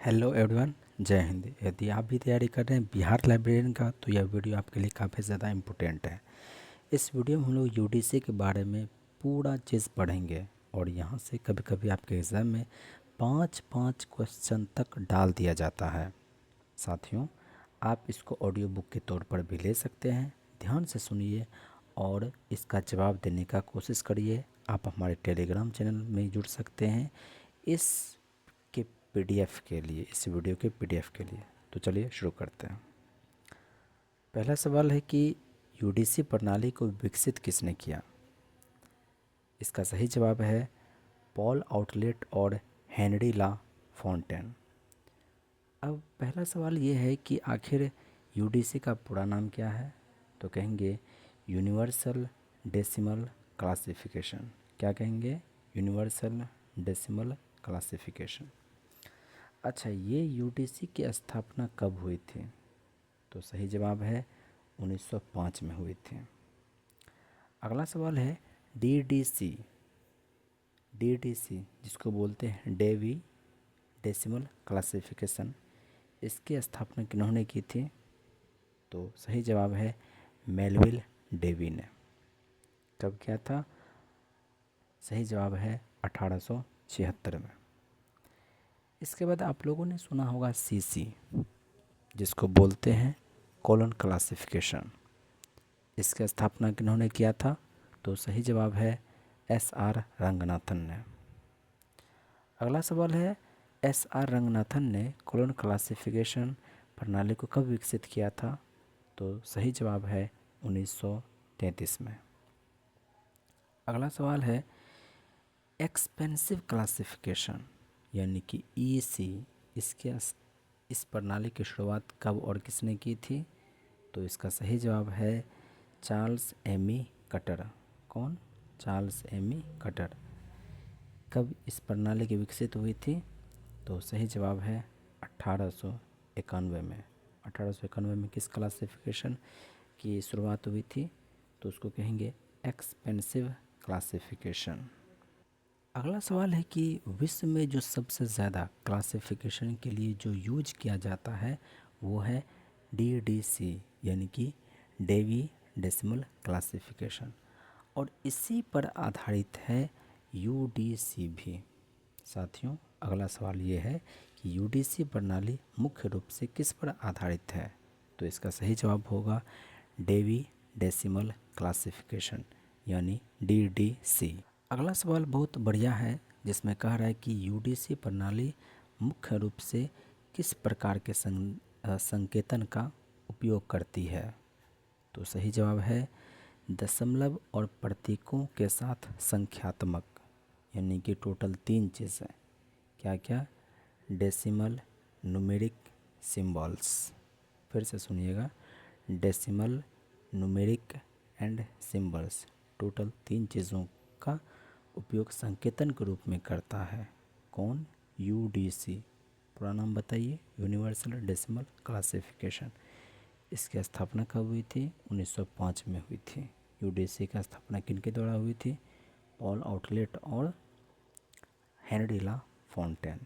Hello everyone, जय हिंद। यदि आप भी तैयारी कर रहे हैं बिहार लाइब्रेरियन का तो यह वीडियो आपके लिए काफ़ी ज़्यादा इम्पोर्टेंट है। इस वीडियो में हम लोग यूडीसी के बारे में पूरा चीज़ पढ़ेंगे और यहाँ से कभी कभी आपके एग्ज़ाम में पाँच पाँच क्वेश्चन तक डाल दिया जाता है। साथियों, आप इसको ऑडियो बुक के तौर पर भी ले सकते हैं। ध्यान से सुनिए और इसका जवाब देने का कोशिश करिए। आप हमारे टेलीग्राम चैनल में जुड़ सकते हैं इस के पीडीएफ के लिए, इस वीडियो के पीडीएफ के लिए। तो चलिए शुरू करते हैं। पहला सवाल है कि यूडीसी प्रणाली को विकसित किसने किया। इसका सही जवाब है पॉल आउटलेट और हेनरी ला फॉन्टेन। अब पहला सवाल ये है कि आखिर यूडीसी का पूरा नाम क्या है। तो कहेंगे यूनिवर्सल डेसिमल क्लासिफिकेशन। क्या कहेंगे? Universal decimal classification. अच्छा, ये यूडीसी की स्थापना कब हुई थी? तो सही जवाब है 1905 में हुई थी। अगला सवाल है डीडीसी। डीडीसी जिसको बोलते हैं डेवी डेसिमल क्लासिफिकेशन, इसकी स्थापना किन्होंने की थी? तो सही जवाब है मेलविल डेवी ने। कब किया था? सही जवाब है 1876 में। इसके बाद आप लोगों ने सुना होगा सीसी, जिसको बोलते हैं कॉलन क्लासिफिकेशन। इसकी स्थापना किन्होंने किया था? तो सही जवाब है एस आर रंगनाथन ने। अगला सवाल है एस आर रंगनाथन ने कॉलन क्लासिफिकेशन प्रणाली को कब विकसित किया था? तो सही जवाब है 1933 में। अगला सवाल है एक्सपेंसिव क्लासिफिकेशन यानी कि ईसी, इस प्रणाली की शुरुआत कब और किसने की थी? तो इसका सही जवाब है चार्ल्स एमी कटर। कौन? Charles Ammi Cutter. कब इस प्रणाली की विकसित हुई थी? तो सही जवाब है 1891 में। 1891 में किस क्लासिफिकेशन की शुरुआत हुई थी? तो उसको कहेंगे एक्सपेंसिव क्लासिफिकेशन। अगला सवाल है कि विश्व में जो सबसे ज़्यादा क्लासिफिकेशन के लिए जो यूज किया जाता है वो है डीडीसी यानी कि डेवी डेसिमल क्लासिफिकेशन, और इसी पर आधारित है यूडीसी भी। साथियों, अगला सवाल ये है कि यूडीसी प्रणाली मुख्य रूप से किस पर आधारित है? तो इसका सही जवाब होगा डेवी डेसिमल क्लासिफिकेशन यानी डीडीसी। अगला सवाल बहुत बढ़िया है, जिसमें कह रहा है कि यूडीसी प्रणाली मुख्य रूप से किस प्रकार के संकेतन का उपयोग करती है? तो सही जवाब है दशमलव और प्रतीकों के साथ संख्यात्मक, यानी कि टोटल 3 चीज़ें। क्या क्या? Decimal, numeric, symbols. फिर से सुनिएगा, decimal, numeric and symbols, total 3 चीज़ों का उपयोग संकेतन के रूप में करता है। कौन? यूडीसी। पूरा नाम बताइए। Universal decimal classification. इसकी स्थापना कब हुई थी? 1905 में हुई थी। यूडीसी की स्थापना किनके द्वारा हुई थी? पॉल आउटलेट और हेनरी ला फॉन्टेन।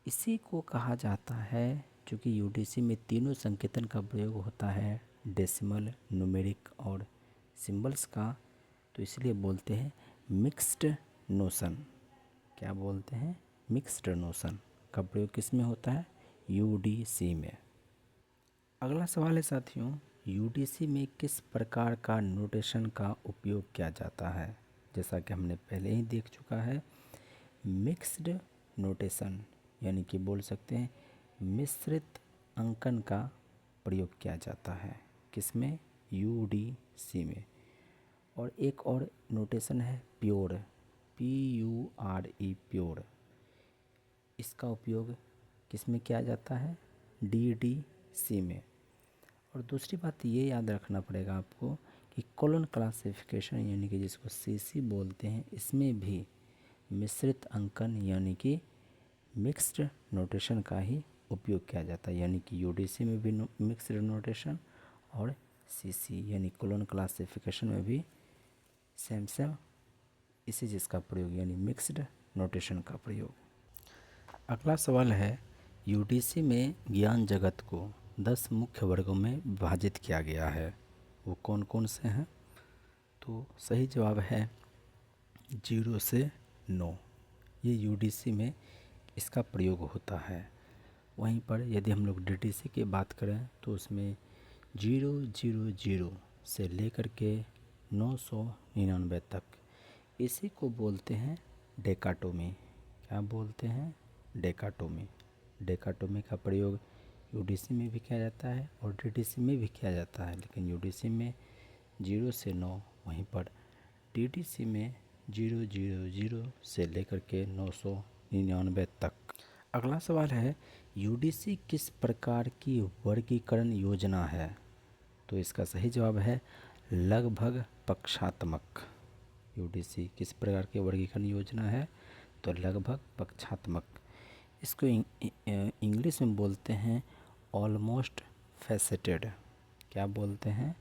इसी को कहा जाता है, क्योंकि यूडीसी में तीनों संकेतन का प्रयोग होता है, डेसिमल, न्यूमेरिक और सिंबल्स का, तो इसलिए बोलते हैं मिक्स्ड नोशन। क्या बोलते हैं? मिक्स्ड नोशन का प्रयोग किस में होता है? यूडीसी में। अगला सवाल है साथियों, यूडीसी में किस प्रकार का नोटेशन का उपयोग किया जाता है? जैसा कि हमने पहले ही देख चुका है, मिक्स्ड नोटेशन यानी कि बोल सकते हैं मिश्रित अंकन का प्रयोग किया जाता है। किसमें? यूडीसी में। और एक और नोटेशन है प्योर, PURE, प्योर। इसका उपयोग किसमें किया जाता है? डीडीसी में। और दूसरी बात ये याद रखना पड़ेगा आपको कि कॉलन क्लासिफिकेशन यानी कि जिसको सीसी बोलते हैं, इसमें भी मिश्रित अंकन यानी कि मिक्स्ड नोटेशन का ही उपयोग किया जाता है। यानी कि यूडीसी में भी मिक्स्ड नोटेशन और सीसी यानी कॉलन क्लासिफिकेशन में भी सेम सेम इसी चीज़ का प्रयोग यानी मिक्स्ड नोटेशन का प्रयोग। अगला सवाल है यूडीसी में ज्ञान जगत को 10 मुख्य वर्गों में विभाजित किया गया है। वो कौन कौन से हैं? तो सही जवाब है 0 से 9। ये यूडीसी में इसका प्रयोग होता है। वहीं पर यदि हम लोग डीटीसी की बात करें तो उसमें 000 से लेकर के 999 तक, इसी को बोलते हैं डेकाटोमी। क्या बोलते हैं? डेकाटोमी। डेकाटोमी का प्रयोग यूडीसी में भी किया जाता है और डीटीसी में भी किया जाता है, लेकिन यूडीसी में 0 से 9, वहीं पर डीटीसी में 000 से लेकर के 999 तक। अगला सवाल है, यूडीसी किस प्रकार की वर्गीकरण योजना है? तो इसका सही जवाब है लगभग पक्षात्मक। यूडीसी किस प्रकार की वर्गीकरण योजना है? तो लगभग पक्षात्मक। इसको इंग्लिश में बोलते हैं ऑलमोस्ट फैसेटेड। क्या बोलते हैं?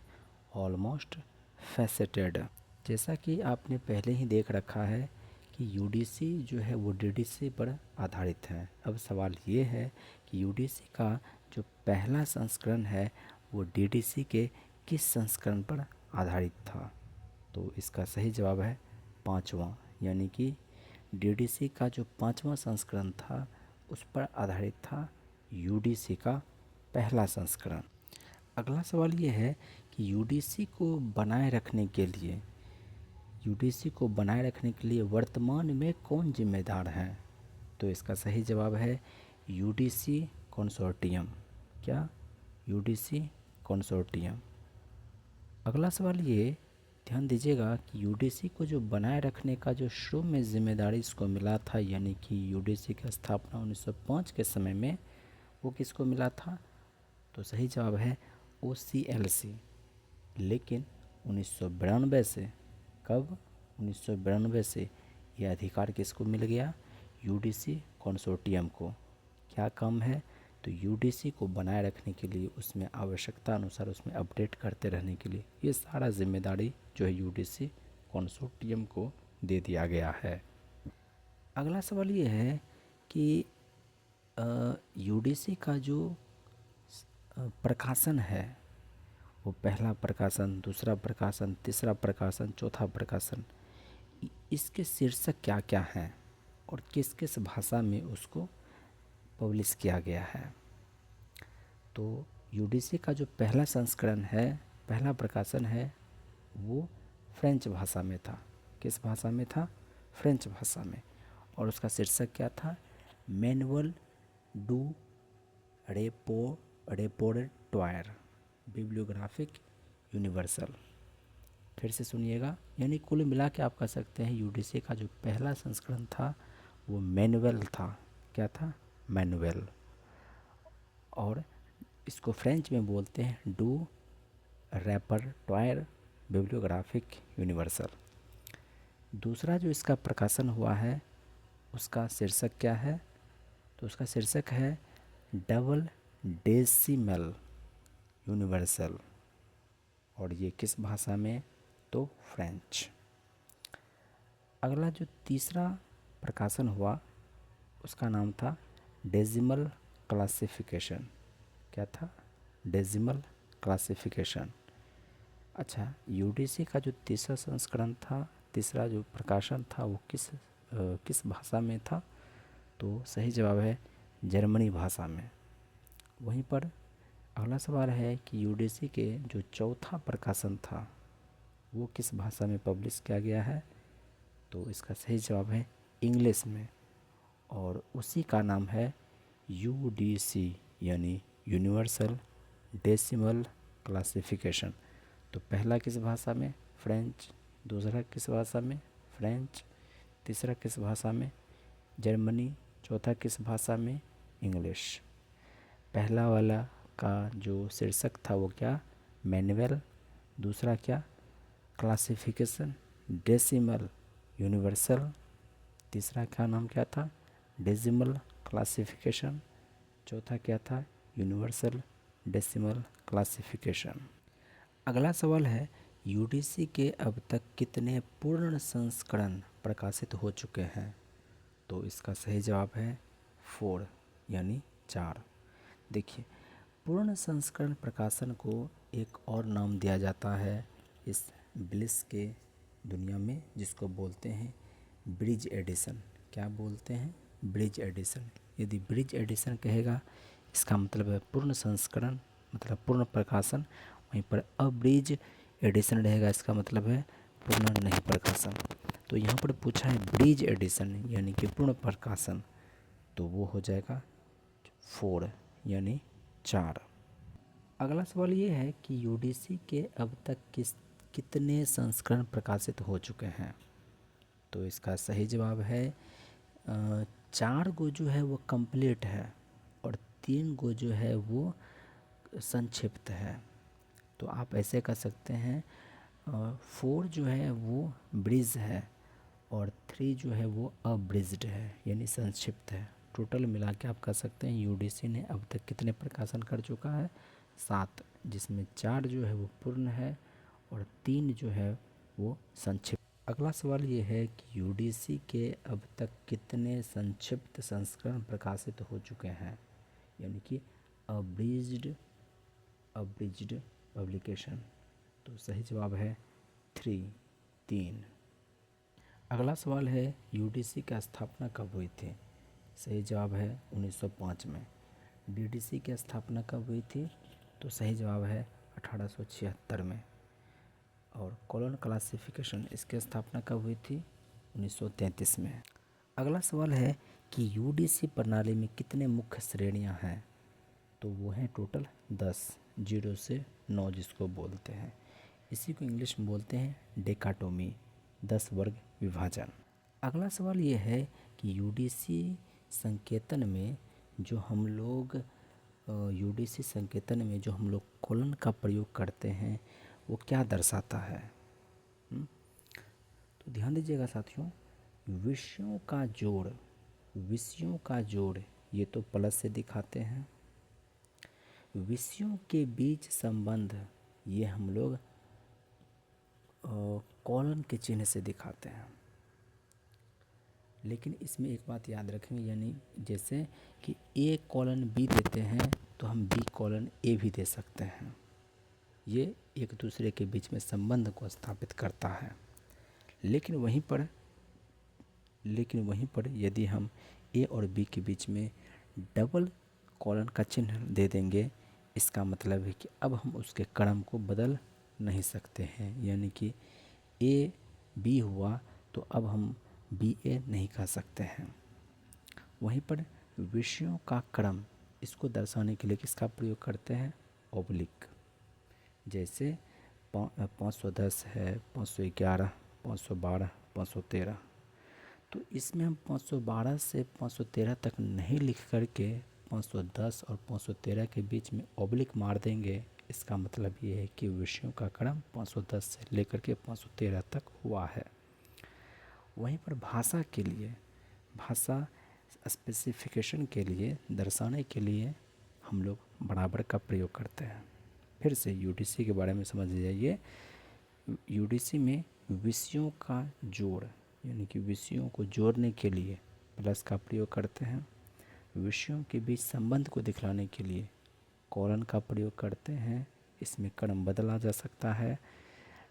Almost faceted. जैसा कि आपने पहले ही देख रखा है कि यूडीसी जो है वो डीडीसी पर आधारित है। अब सवाल ये है कि यूडीसी का जो पहला संस्करण है वो डीडीसी के किस संस्करण पर आधारित था? तो इसका सही जवाब है 5वां, यानी कि डीडीसी का जो 5वां संस्करण था उस पर आधारित था यूडीसी का पहला संस्करण। अगला सवाल ये है कि यूडीसी को बनाए रखने के लिए वर्तमान में कौन जिम्मेदार है? तो इसका सही जवाब है यूडीसी कंसोर्टियम। क्या? UDC consortium. अगला सवाल ये ध्यान दीजिएगा कि यूडीसी को जो बनाए रखने का जो शुरू में जिम्मेदारी इसको मिला था, यानी कि यूडीसी की स्थापना 1905 के समय में, वो किसको मिला था? तो सही जवाब है OCLC। लेकिन 1992 से, कब? 1992 से यह अधिकार किसको मिल गया? यूडीसी कंसोर्टियम को। क्या काम है? तो यूडीसी को बनाए रखने के लिए, उसमें आवश्यकता अनुसार उसमें अपडेट करते रहने के लिए ये सारा जिम्मेदारी जो है यूडीसी कंसोर्टियम को दे दिया गया है। अगला सवाल ये है कि यूडीसी का जो प्रकाशन है वो पहला प्रकाशन, दूसरा प्रकाशन, तीसरा प्रकाशन, चौथा प्रकाशन, इसके शीर्षक क्या क्या हैं और किस किस भाषा में उसको पब्लिश किया गया है? तो यूडीसी का जो पहला संस्करण है, पहला प्रकाशन है, वो फ्रेंच भाषा में था। किस भाषा में था? फ्रेंच भाषा में। और उसका शीर्षक क्या था? मैनुअल डू रेपोर्टोयर बिब्लियोग्राफिक यूनिवर्सल। फिर से सुनिएगा, यानी कुल मिला के आप कह सकते हैं यूडीसी का जो पहला संस्करण था वो मैनुअल था। क्या था? मैनुअल। और इसको फ्रेंच में बोलते हैं डू रेपर्टोयर बिब्लियोग्राफिक यूनिवर्सल। दूसरा जो इसका प्रकाशन हुआ है उसका शीर्षक क्या है? तो उसका शीर्षक है डबल डेसिमल यूनिवर्सल। और ये किस भाषा में? तो फ्रेंच। अगला जो तीसरा प्रकाशन हुआ उसका नाम था डेसिमल क्लासिफिकेशन। क्या था? Decimal classification. अच्छा, यूडीसी का जो तीसरा संस्करण था, तीसरा जो प्रकाशन था वो किस भाषा में था? तो सही जवाब है जर्मनी भाषा में। वहीं पर अगला सवाल है कि यूडीसी के जो चौथा प्रकाशन था वो किस भाषा में पब्लिश किया गया है? तो इसका सही जवाब है इंग्लिश में, और उसी का नाम है यूडीसी, यानी यूनिवर्सल डेसिमल क्लासिफिकेशन। तो पहला किस भाषा में? फ्रेंच। दूसरा किस भाषा में? फ्रेंच। तीसरा किस भाषा में? जर्मनी। चौथा किस भाषा में? इंग्लिश। पहला वाला का जो शीर्षक था वो क्या? मैनुअल। दूसरा क्या? Classification decimal universal. तीसरा का नाम क्या था? Decimal classification. चौथा क्या था? Universal decimal classification. अगला सवाल है यूडीसी के अब तक कितने पूर्ण संस्करण प्रकाशित हो चुके हैं? तो इसका सही जवाब है 4, यानी 4। देखिए, पूर्ण संस्करण प्रकाशन को एक और नाम दिया जाता है इस ब्लिस के दुनिया में, जिसको बोलते हैं ब्रिज एडिशन। क्या बोलते हैं? Bridge edition. यदि ब्रिज एडिशन कहेगा, इसका मतलब है पूर्ण संस्करण, मतलब पूर्ण प्रकाशन। वहीं पर अब्रिज एडिशन रहेगा, इसका मतलब है पूर्ण नहीं प्रकाशन। तो यहाँ पर पूछा है ब्रिज एडिशन यानी कि पूर्ण प्रकाशन, तो वो हो जाएगा 4 यानी 4। अगला सवाल ये है कि यूडीसी के अब तक कितने संस्करण प्रकाशित हो चुके हैं? तो इसका सही जवाब है 4 गो जो है वो कंप्लीट है और 3 गो जो है वो संक्षिप्त है। तो आप ऐसे कर सकते हैं 4 जो है वो ब्रिज है और 3 जो है वो अब्रिज्ड है यानी संक्षिप्त है। टोटल मिला के आप कह सकते हैं यूडीसी ने अब तक कितने प्रकाशन कर चुका है? 7, जिसमें 4 जो है वो पूर्ण है और 3 जो है वो संक्षिप्त। अगला सवाल ये है कि यूडीसी के अब तक कितने संक्षिप्त संस्करण प्रकाशित हो चुके हैं, यानी कि अब्रिज्ड पब्लिकेशन। तो सही जवाब है 3। अगला सवाल है यूडीसी की स्थापना कब हुई थी? सही जवाब है 1905 में। डीडीसी की स्थापना कब हुई थी? तो सही जवाब है 1876 में। और कॉलोन क्लासिफिकेशन, इसकी स्थापना कब हुई थी? 1933 में। अगला सवाल है कि यूडीसी प्रणाली में कितने मुख्य श्रेणियां हैं? तो वो हैं टोटल 10, 0 से 9 जिसको बोलते हैं। इसी को इंग्लिश में बोलते हैं डेकाटोमी, 10 वर्ग विभाजन। अगला सवाल ये है कि यूडीसी संकेतन में जो हम लोग कोलन का प्रयोग करते हैं वो क्या दर्शाता है? तो ध्यान दीजिएगा साथियों, विषयों का जोड़ ये तो प्लस से दिखाते हैं। विषयों के बीच संबंध ये हम लोग कॉलन के चिन्ह से दिखाते हैं। लेकिन इसमें एक बात याद रखेंगे, यानी जैसे कि ए कॉलन बी देते हैं तो हम बी कॉलन ए भी दे सकते हैं। ये एक दूसरे के बीच में संबंध को स्थापित करता है। लेकिन वहीं पर यदि हम ए और बी के बीच में डबल कॉलन का चिन्ह दे देंगे, इसका मतलब है कि अब हम उसके क्रम को बदल नहीं सकते हैं। यानी कि ए बी हुआ तो अब हम बी ए नहीं कह सकते हैं। वहीं पर विषयों का क्रम, इसको दर्शाने के लिए किसका प्रयोग करते हैं? ऑब्लिक। जैसे 510 है, 511, 512, 513। तो इसमें हम 512 से 513 तक नहीं लिख करके 510 और 513 के बीच में ऑब्लिक मार देंगे। इसका मतलब ये है कि विषयों का क्रम 510 से लेकर के 513 तक हुआ है। वहीं पर भाषा स्पेसिफिकेशन के लिए, दर्शाने के लिए हम लोग बराबर का प्रयोग करते हैं। फिर से यूडीसी के बारे में समझ लीजिए। यूडीसी में विषयों का जोड़ यानी कि विषयों को जोड़ने के लिए प्लस का प्रयोग करते हैं। विषयों के बीच संबंध को दिखलाने के लिए कॉलन का प्रयोग करते हैं। इसमें क्रम बदला जा सकता है।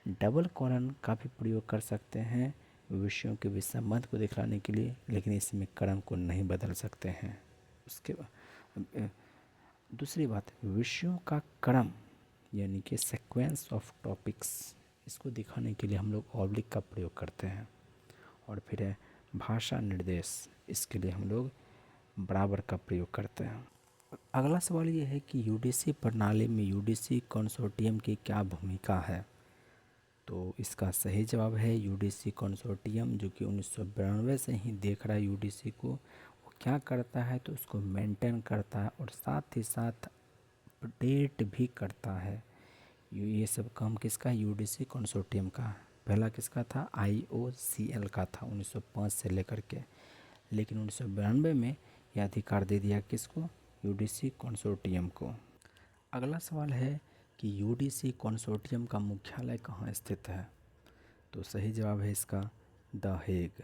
डबल कॉलन का भी प्रयोग कर सकते हैं विषयों के बीच संबंध को दिखलाने के लिए, लेकिन इसमें क्रम को नहीं बदल सकते हैं। उसके बाद दूसरी बात, विषयों का क्रम यानी कि सीक्वेंस ऑफ टॉपिक्स, इसको दिखाने के लिए हम लोग ऑब्लिक का प्रयोग करते हैं। और फिर है भाषा निर्देश, इसके लिए हम लोग बराबर का प्रयोग करते हैं। अगला सवाल ये है कि यूडीसी प्रणाली में यूडीसी कंसोर्टियम की क्या भूमिका है? तो इसका सही जवाब है यूडीसी कंसोर्टियम, जो कि 1992 से ही देख रहा है यूडीसी को। वो क्या करता है तो उसको मेंटेन करता है और साथ ही साथ अपडेट भी करता है। ये सब काम किसका? यूडीसी कंसोर्टियम का। पहला किसका था? IOCL का था 1905 से लेकर के। लेकिन 1992 में यह अधिकार दे दिया किसको? यूडीसी कंसोर्टियम को। अगला सवाल है कि यूडीसी कंसोर्टियम का मुख्यालय कहाँ स्थित है? तो सही जवाब है इसका द हेग।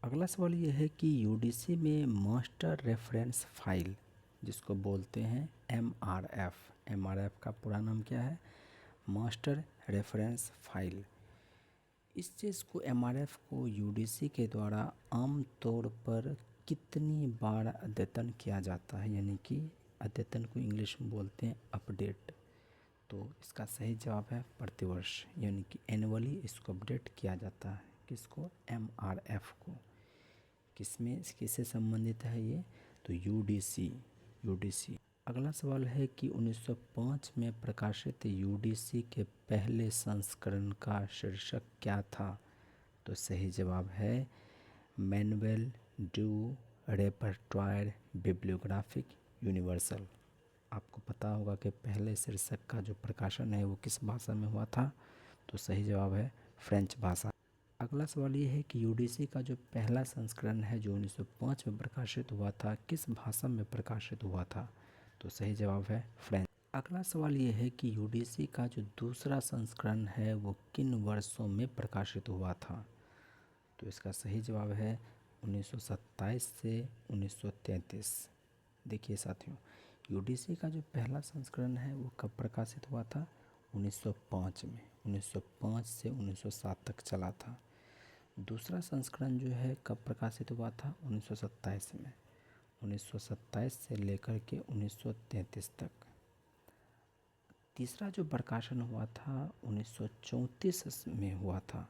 अगला सवाल ये है कि यूडीसी में मास्टर रेफरेंस फाइल, जिसको बोलते हैं एमआरएफ, एमआरएफ का पूरा नाम क्या है? Master reference file. इस चीज़ को, एमआरएफ को यूडीसी के द्वारा आम तौर पर कितनी बार अद्यतन किया जाता है, यानी कि अद्यतन को इंग्लिश में बोलते हैं अपडेट। तो इसका सही जवाब है प्रतिवर्ष, यानी कि एनुअली इसको अपडेट किया जाता है। किसको? एमआरएफ को। किसमें, किससे संबंधित है ये? तो यूडीसी, यूडीसी। अगला सवाल है कि 1905 में प्रकाशित यूडीसी के पहले संस्करण का शीर्षक क्या था? तो सही जवाब है मैनुअल डू रेपर्टोयर बिब्लियोग्राफिक यूनिवर्सल। आपको पता होगा कि पहले शीर्षक का जो प्रकाशन है वो किस भाषा में हुआ था? तो सही जवाब है फ्रेंच भाषा। अगला सवाल ये है कि यूडीसी का जो पहला संस्करण है जो 1905 में प्रकाशित हुआ था, किस भाषा में प्रकाशित हुआ था? तो सही जवाब है फ्रेंच। अगला सवाल ये है कि यूडीसी का जो दूसरा संस्करण है वो किन वर्षों में प्रकाशित हुआ था? तो इसका सही जवाब है 1927 से 1933। देखिए साथियों, यूडीसी का जो पहला संस्करण है वो कब प्रकाशित हुआ था? 1905 में। 1905 से 1907 तक चला था। दूसरा संस्करण जो है कब प्रकाशित हुआ था? 1927 में। 1927 से लेकर के 1933 तक। तीसरा जो प्रकाशन हुआ था 1934 में हुआ था।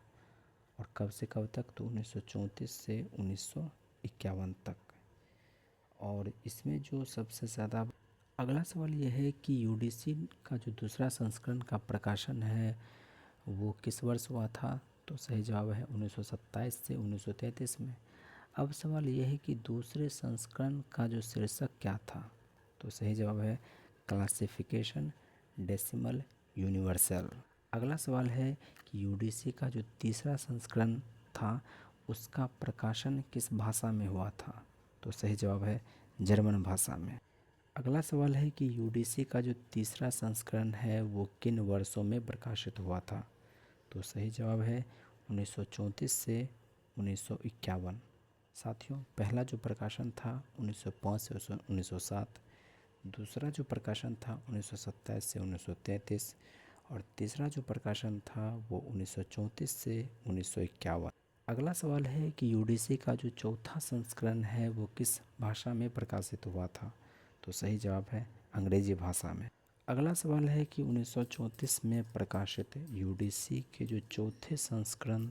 और कब से कब तक? तो 1934 से 1951 तक। और इसमें जो सबसे ज़्यादा, अगला सवाल यह है कि यूडीसी का जो दूसरा संस्करण का प्रकाशन है वो किस वर्ष हुआ था? तो सही जवाब है 1927 से 1933 में। अब सवाल यह है कि दूसरे संस्करण का जो शीर्षक क्या था? तो सही जवाब है क्लासिफिकेशन डेसिमल यूनिवर्सल। अगला सवाल है कि यूडीसी का जो तीसरा संस्करण था उसका प्रकाशन किस भाषा में हुआ था? तो सही जवाब है जर्मन भाषा में। अगला सवाल है कि यूडीसी का जो तीसरा संस्करण है वो किन वर्षों में प्रकाशित हुआ था? तो सही जवाब है 1934 से 1951। साथियों, पहला जो प्रकाशन था 1905 से 1907, दूसरा जो प्रकाशन था 1927 से 1933 और तीसरा जो प्रकाशन था वो 1934 से 1951। अगला सवाल है कि यूडीसी का जो चौथा संस्करण है वो किस भाषा में प्रकाशित हुआ था? तो सही जवाब है अंग्रेजी भाषा में। अगला सवाल है कि 1934 में प्रकाशित यूडीसी के जो चौथे संस्करण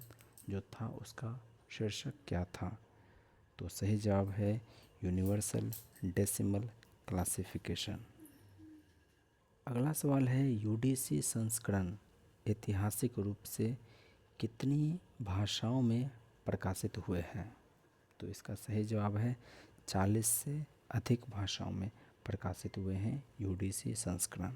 जो था उसका शीर्षक क्या था? तो सही जवाब है यूनिवर्सल डेसिमल क्लासिफिकेशन। अगला सवाल है यूडीसी संस्करण ऐतिहासिक रूप से कितनी भाषाओं में प्रकाशित हुए हैं? तो इसका सही जवाब है 40 से अधिक भाषाओं में प्रकाशित हुए हैं यूडीसी संस्करण।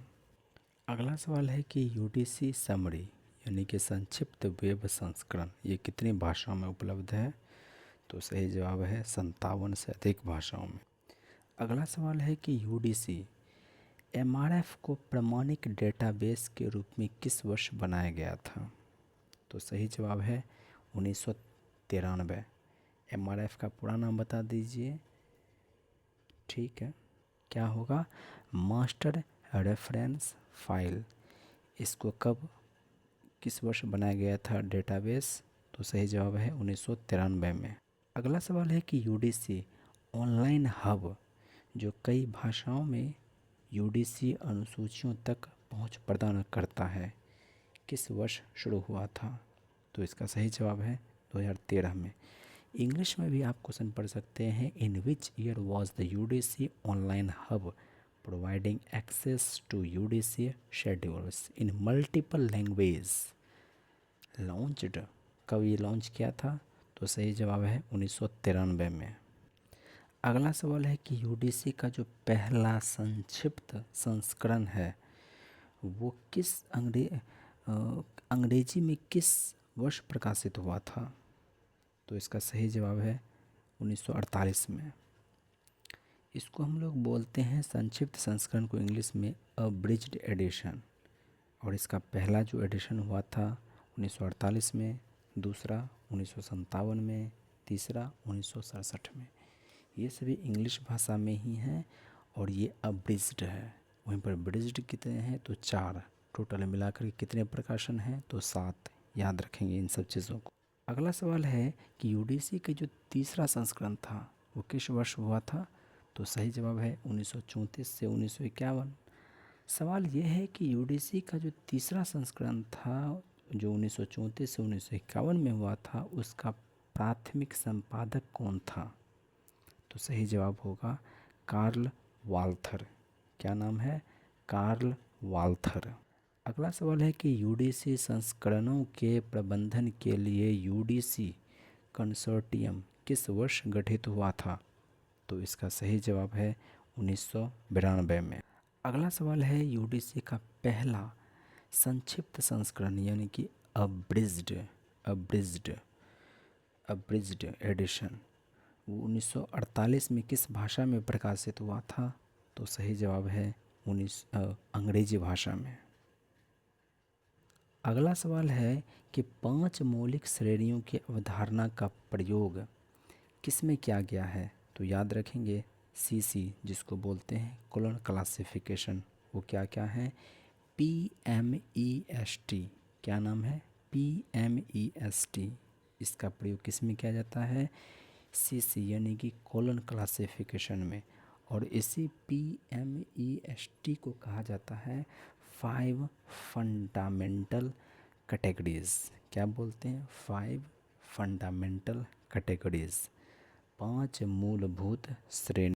अगला सवाल है कि यूडीसी समरी यानी कि संक्षिप्त वेब संस्करण ये कितनी भाषाओं में उपलब्ध है? तो सही जवाब है 57 से अधिक भाषाओं में। अगला सवाल है कि यूडीसी एमआरएफ को प्रमाणिक डेटाबेस के रूप में किस वर्ष बनाया गया था? तो सही जवाब है 1993। एमआरएफ का पूरा नाम बता दीजिए। ठीक है, क्या होगा? Master reference file. इसको कब, किस वर्ष बनाया गया था डेटाबेस? तो सही जवाब है 1993 में। अगला सवाल है कि यूडीसी ऑनलाइन हब जो कई भाषाओं में यूडीसी अनुसूचियों तक पहुंच प्रदान करता है किस वर्ष शुरू हुआ था? तो इसका सही जवाब है 2013 में। इंग्लिश में भी आप क्वेश्चन पढ़ सकते हैं, in which year was the UDC online hub providing access to UDC schedules in multiple language launched. कब ये लॉन्च किया था? तो सही जवाब है 1993 में। अगला सवाल है कि यूडीसी का जो पहला संक्षिप्त संस्करण है वो किस अंग्रेजी में किस वर्ष प्रकाशित हुआ था? तो इसका सही जवाब है 1948 में। इसको हम लोग बोलते हैं संक्षिप्त संस्करण को इंग्लिश में अब्रिज्ड एडिशन। और इसका पहला जो एडिशन हुआ था 1948 में, दूसरा 1957 में, तीसरा 1967 में। ये सभी इंग्लिश भाषा में ही हैं और ये अब्रिज्ड है। वहीं पर ब्रिज्ड कितने हैं तो 4, टोटल मिलाकर के कितने प्रकाशन हैं तो 7। याद रखेंगे इन सब चीज़ों को। अगला सवाल है कि यूडीसी का जो तीसरा संस्करण था वो किस वर्ष हुआ था, तो सही जवाब है 1934 से 1951। सवाल ये है कि यूडीसी का जो तीसरा संस्करण था जो 1934 से 1951 में हुआ था, उसका प्राथमिक संपादक कौन था, तो सही जवाब होगा कार्ल वाल्थर। क्या नाम है, कार्ल वाल्थर। अगला सवाल है कि यूडीसी संस्करणों के प्रबंधन के लिए यूडीसी कंसोर्टियम किस वर्ष गठित हुआ था, तो इसका सही जवाब है 1992 में। अगला सवाल है यूडीसी का पहला संक्षिप्त संस्करण यानी कि अब्रिज्ड अब्रिज्ड अब्रिज्ड एडिशन वो 1948 में किस भाषा में प्रकाशित हुआ था, तो सही जवाब है अंग्रेजी भाषा में। अगला सवाल है कि 5 मौलिक श्रेणियों की अवधारणा का प्रयोग किस में किया गया है, तो याद रखेंगे सीसी जिसको बोलते हैं कॉलोन क्लासिफिकेशन, वो क्या क्या है, PMEST। क्या नाम है, PMEST। इसका प्रयोग किस में किया जाता है, सीसी यानी कि कॉलोन क्लासिफिकेशन में। और इसी PMEST को कहा जाता है 5 फंडामेंटल कैटेगरीज। क्या बोलते हैं, 5 फंडामेंटल कैटेगरीज, 5 मूलभूत श्रेणी।